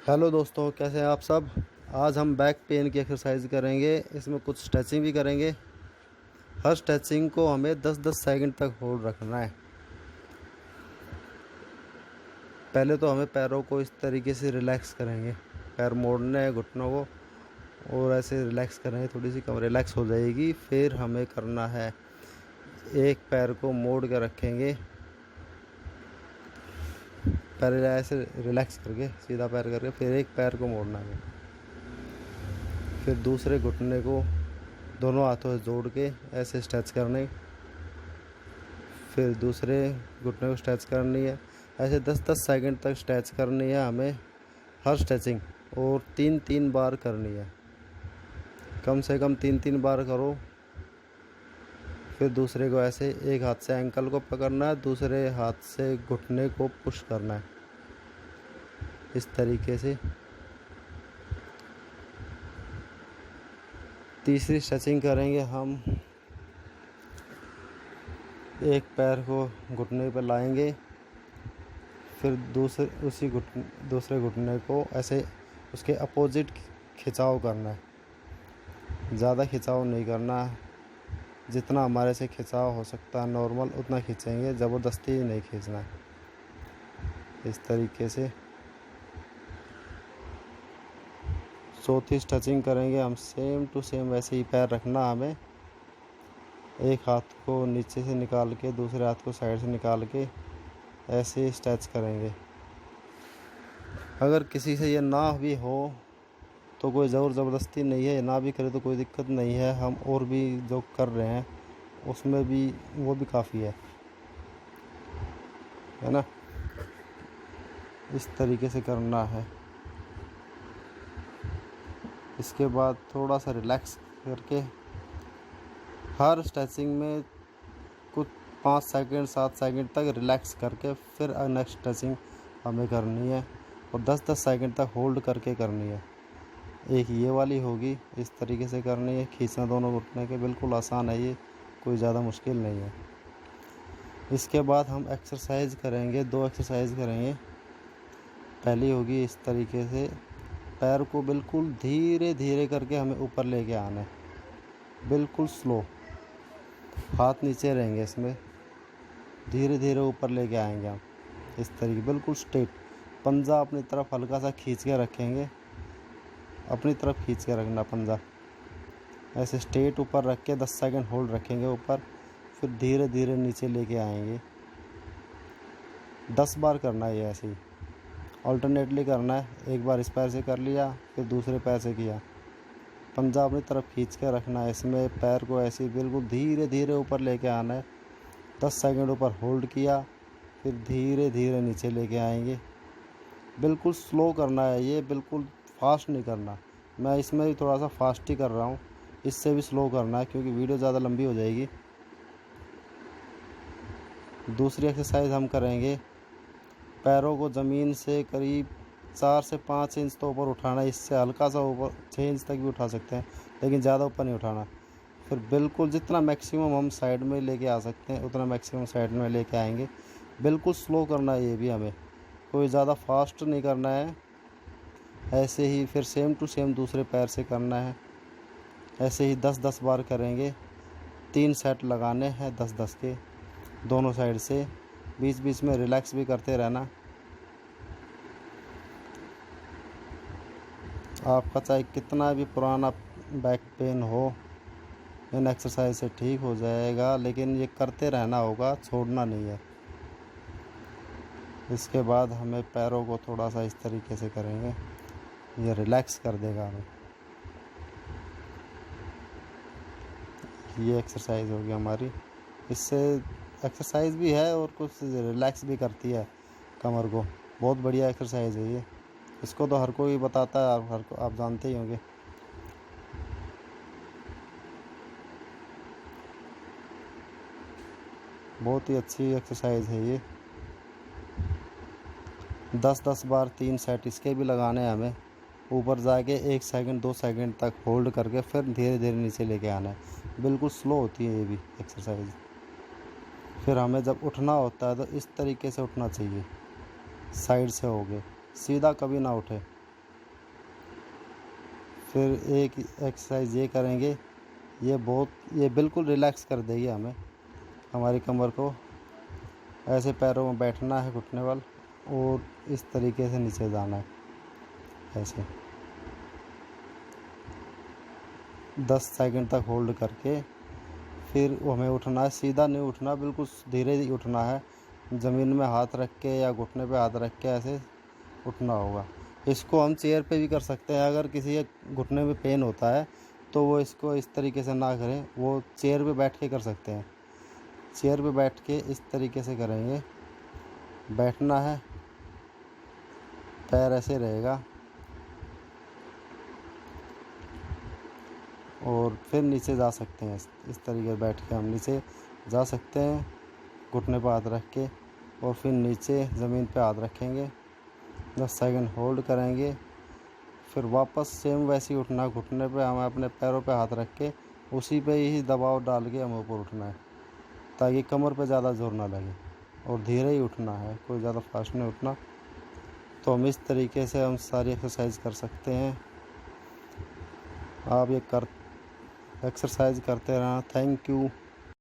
Hello दोस्तों, कैसे हैं आप सब। आज हम बैक पेन की एक्सरसाइज करेंगे। इसमें कुछ स्ट्रेचिंग भी करेंगे। हर स्ट्रेचिंग को हमें 10-10 सेकंड तक होल्ड रखना है। पहले तो हमें पैरों को इस तरीके से रिलैक्स करेंगे। पैर मोड़ने हैं घुटनों को और ऐसे रिलैक्स करेंगे, थोड़ी सी कम रिलैक्स हो जाएगी। फिर हमें करना है, एक पैर को मोड़ के रखेंगे, पैर ऐसे रिलैक्स करके सीधा पैर करके फिर एक पैर को मोड़ना है। फिर दूसरे घुटने को दोनों हाथों से जोड़ के ऐसे स्ट्रेच करने। फिर दूसरे घुटने को स्ट्रेच करनी है। ऐसे 10-10 सेकंड तक स्ट्रेच करनी है हमें हर स्ट्रेचिंग, और 3-3 बार करनी है। कम से कम 3-3 बार करो। फिर दूसरे को ऐसे एक हाथ से एंकल को पकड़ना है, दूसरे हाथ से घुटने को पुश करना है। इस तरीके से तीसरी स्ट्रेचिंग करेंगे हम। एक पैर को घुटने पर लाएंगे, फिर दूसरे घुटने को ऐसे उसके अपोजिट खिंचाव करना है। ज़्यादा खिंचाव नहीं करना है, जितना हमारे से खिंचाव हो सकता है नॉर्मल उतना खींचेंगे, ज़बरदस्ती नहीं खींचना है। इस तरीके से चौथी स्ट्रेचिंग करेंगे हम। सेम टू सेम वैसे ही पैर रखना हमें। एक हाथ को नीचे से निकाल के दूसरे हाथ को साइड से निकाल के ऐसे स्ट्रेच करेंगे। अगर किसी से ये ना भी हो तो कोई ज़ोर ज़बरदस्ती नहीं है, ना भी करे तो कोई दिक्कत नहीं है। हम और भी जो कर रहे हैं उसमें भी वो भी काफ़ी है ना। इस तरीके से करना है। इसके बाद थोड़ा सा रिलैक्स करके हर स्ट्रेचिंग में कुछ 5 सेकंड 7 सेकंड तक रिलैक्स करके फिर नेक्स्ट स्ट्रेचिंग हमें करनी है, और 10-10 सेकंड तक होल्ड करके करनी है। एक ये वाली होगी, इस तरीके से करनी है। खींचना दोनों घुटने के बिल्कुल आसान है, ये कोई ज़्यादा मुश्किल नहीं है। इसके बाद हम एक्सरसाइज करेंगे, 2 एक्सरसाइज करेंगे। पहली होगी इस तरीके से, पैर को बिल्कुल धीरे धीरे करके हमें ऊपर लेके आना है, बिल्कुल स्लो। हाथ नीचे रहेंगे, इसमें धीरे धीरे ऊपर लेके आएंगे हम। इस तरीके बिल्कुल स्ट्रेट। पंजा अपनी तरफ हल्का सा खींच के रखेंगे, अपनी तरफ खींच के रखना पंजा। ऐसे स्ट्रेट ऊपर रख के 10 सेकंड होल्ड रखेंगे ऊपर, फिर धीरे धीरे नीचे लेके आएंगे। 10 बार करना है ये ऐसे ही, ऑल्टरनेटली करना है। एक बार इस पैर से कर लिया, फिर दूसरे पैर से किया। पंजा अपनी तरफ खींच के रखना है, इसमें पैर को ऐसे बिल्कुल धीरे धीरे ऊपर लेके आना है। 10 सेकंड ऊपर होल्ड किया, फिर धीरे धीरे नीचे लेके आएंगे। बिल्कुल स्लो करना है ये, बिल्कुल फास्ट नहीं करना। मैं इसमें भी थोड़ा सा फास्ट ही कर रहा हूँ, इससे भी स्लो करना है क्योंकि वीडियो ज़्यादा लंबी हो जाएगी। दूसरी एक्सरसाइज हम करेंगे, पैरों को ज़मीन से करीब 4 से 5 इंच तो ऊपर उठाना है। इससे हल्का सा ऊपर 6 इंच तक भी उठा सकते हैं, लेकिन ज़्यादा ऊपर नहीं उठाना। फिर बिल्कुल जितना मैक्सिमम हम साइड में लेके आ सकते हैं उतना मैक्सिमम साइड में लेके आएंगे। बिल्कुल स्लो करना है ये भी हमें, कोई ज़्यादा फास्ट नहीं करना है। ऐसे ही फिर सेम टू सेम दूसरे पैर से करना है। ऐसे ही 10-10 बार करेंगे। 3 सेट लगाने हैं 10-10 के दोनों साइड से। बीच बीच में रिलैक्स भी करते रहना। आपका चाहे कितना भी पुराना बैक पेन हो, इन एक्सरसाइज से ठीक हो जाएगा, लेकिन ये करते रहना होगा, छोड़ना नहीं है। इसके बाद हमें पैरों को थोड़ा सा इस तरीके से करेंगे, ये रिलैक्स कर देगा हमें। ये एक्सरसाइज होगी हमारी। इससे एक्सरसाइज भी है और कुछ रिलैक्स भी करती है कमर को। बहुत बढ़िया एक्सरसाइज है ये, इसको तो हर कोई बताता है, आप जानते ही होंगे। बहुत ही अच्छी एक्सरसाइज है ये। 10-10 बार 3 सेट इसके भी लगाने हैं हमें। ऊपर जाके 1 सेकंड 2 सेकंड तक होल्ड करके फिर धीरे धीरे नीचे लेके आना है। बिल्कुल स्लो होती है ये भी एक्सरसाइज। फिर हमें जब उठना होता है तो इस तरीके से उठना चाहिए, साइड से हो गए, सीधा कभी ना उठे। फिर एक एक्सरसाइज ये करेंगे, ये बिल्कुल रिलैक्स कर देगी हमें, हमारी कमर को। ऐसे पैरों में बैठना है घुटने वाल, और इस तरीके से नीचे जाना है ऐसे 10 सेकंड तक होल्ड करके। फिर हमें उठना है, सीधा नहीं उठना, बिल्कुल धीरे ही उठना है। ज़मीन में हाथ रख के या घुटने पे हाथ रख के ऐसे उठना होगा। इसको हम चेयर पे भी कर सकते हैं। अगर किसी के घुटने में पेन होता है तो वो इसको इस तरीके से ना करें, वो चेयर पे बैठ के कर सकते हैं। चेयर पे बैठ के इस तरीके से करेंगे, बैठना है, पैर ऐसे रहेगा, और फिर नीचे जा सकते हैं। इस तरीके से बैठ के हम नीचे जा सकते हैं, घुटने पर हाथ रख के, और फिर नीचे ज़मीन पे हाथ रखेंगे, 10 सेकंड होल्ड करेंगे। फिर वापस सेम वैसे ही उठना, घुटने पे हमें अपने पैरों पे हाथ रख के उसी पे ही दबाव डाल के हमें ऊपर उठना है, ताकि कमर पे ज़्यादा जोर ना लगे, और धीरे ही उठना है, कोई ज़्यादा फास्ट नहीं उठना। तो हम इस तरीके से हम सारी एक्सरसाइज कर सकते हैं। आप ये एक्सरसाइज करते रहना। Thank you.